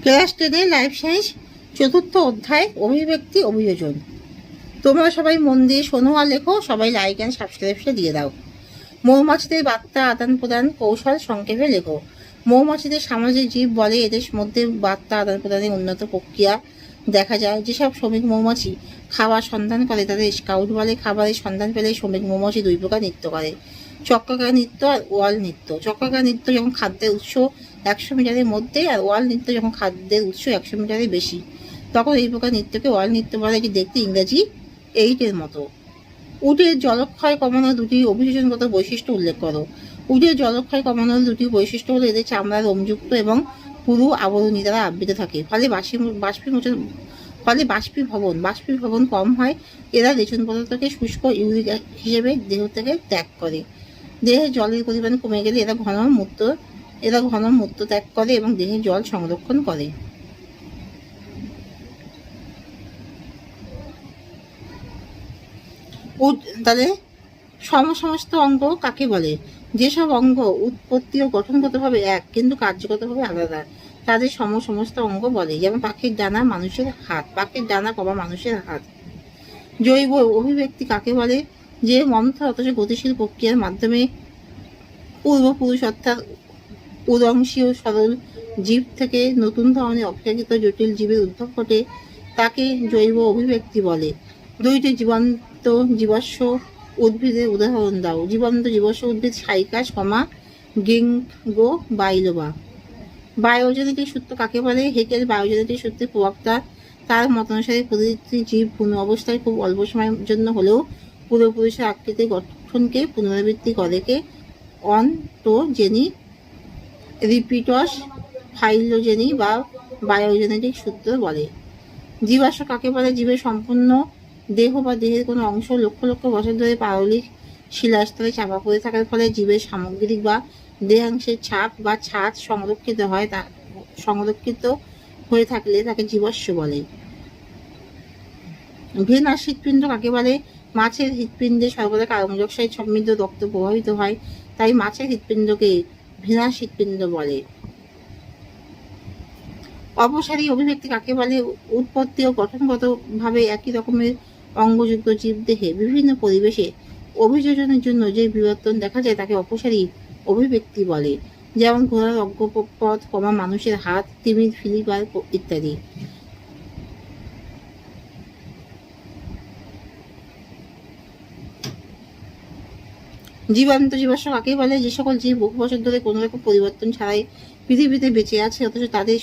Class 10 life science চতুর্থ অধ্যায় অভিব্যক্তি অভিযোজন। তোমরা সবাই মন দিয়ে শোনো আর লেখো, সবাই লাইক অ্যান্ড সাবস্ক্রাইবটা দিয়ে দাও। মৌমাছিদের বার্তা আদান প্রদান কৌশল সংক্ষেপে লেখো। মৌমাছিদের সামাজিক জীব বলে, এদের মধ্যে বার্তা আদান প্রদানের উন্নত প্রক্রিয়া দেখা যায়। যেসব শ্রমিক মৌমাছি খাবার সন্ধান করে তাদের স্কাউট বলে। খাবারের সন্ধান পেলে শ্রমিক মৌমাছি দুই প্রকার নৃত্য করে, চক্রাকার নৃত্য আর ওয়াল নৃত্য। চক্রাকার নৃত্য যখন খাদ্যের উৎস 100 মিটারের মধ্যে আর ওয়াল নৃত্য যখন খাদ্যের উৎস 100 মিটারের বেশি, তখন এই প্রকার নৃত্যকে ওয়াল নৃত্য বলে, এটি দেখতে ইংরেজি 8-এর মতো। উটের জলক্ষয় কমানোর দুটি অভিযোজনগত বৈশিষ্ট্য উল্লেখ করো। উটের জলক্ষয় কমানোর দুটি বৈশিষ্ট্য হলো এদের চামড়া রোমযুক্ত এবং পুরু আবরণী দ্বারা আবৃত থাকে, ফলে বাষ্পীভবন কম হয়। এরা রেচন পদার্থকে শুষ্ক ইউরিক হিসেবে দেহ থেকে ত্যাগ করে। দেহে জলের পরিমাণ কমে গেলে এরা ঘন মূত্র ত্যাগ করে এবং দেহে জল সংরক্ষণ করে। তাহলে সমস্ত অঙ্গ কাকে বলে? যেসব অঙ্গ উৎপত্তি ও গঠনগতভাবে এক কিন্তু কার্যগতভাবে আলাদা তাদের সমস্ত অঙ্গ বলে। যেমন পাখির ডানা, মানুষের হাত। পাখির ডানা মানুষের হাত। জৈব অভিব্যক্তি কাকে বলে? যে মন্থর অথচ গতিশীল প্রক্রিয়ার মাধ্যমে পূর্বপুরুষ অর্থাৎ উদংশীয় সরল জীব থেকে নতুন ধরনের অপেক্ষাকৃত জটিল জীবের উদ্ভব ঘটে, তাকে জৈব অভিব্যক্তি বলে। দুইটি জীবন্ত জীবাশ্ম উদ্ভিদের উদাহরণ দাও। জীবন্ত জীবাশ্ম উদ্ভিদ সাইকাস, গিঙ্গো বাইলোবা। বায়োজেনেটিক সূত্র কাকে বলে? হেকেল বায়োজেনেটিক সূত্রের প্রবক্তা। তার মতানুসারে প্রতিটি জীব পূর্ণ অবস্থায় খুব অল্প সময়ের জন্য হলেও পূর্বপুরুষের আকৃতির গঠনকে পুনরাবৃত্তি করে। কে অন্টোজেনি, রিপিটস, ফাইলোজেনি বা বায়োজেনেটিক সূত্র বলে। জীবাশ্ম কাকে বলে? জীবের সম্পূর্ণ দেহ বা দেহের কোনো অংশ লক্ষ লক্ষ বছর ধরে পাললিক শিলাস্তরে চাপা পড়ে থাকার ফলে জীবের সামগ্রিক বা দেহাংশের ছাপ বা ছাঁচ সংরক্ষিত হয়ে থাকলে তাকে জীবাশ্ম বলে। ভেনাস হৃৎপিণ্ড কাকে বলে? মাছের হৃৎপিণ্ডে সর্বদা কার্বন ডাই অক্সাইড সমৃদ্ধ রক্ত প্রবাহিত হয়, তাই মাছের হৃৎপিণ্ডকে ভেনাস হৃৎপিণ্ড বলে। অপসারী অভিব্যক্তি কাকে বলে? উৎপত্তি ও গঠনগতভাবে একই রকমের অঙ্গযুক্ত জীবদেহে বিভিন্ন পরিবেশে অভিযোজনের জন্য যে বিবর্তন দেখা যায় তাকে অপসারী অভিব্যক্তি বলে। যেমন ঘোড়ার অগ্রপথ, মানুষের হাত, তিমির ফিলিপার ইত্যাদি। জীবান্ত জীবাশ্ম কাকে বলে? যে সকল জীব বহু বছর ধরে কোনো রকম পরিবর্তন ছাড়াই পৃথিবীতে বেঁচে আছে অথচ তাদের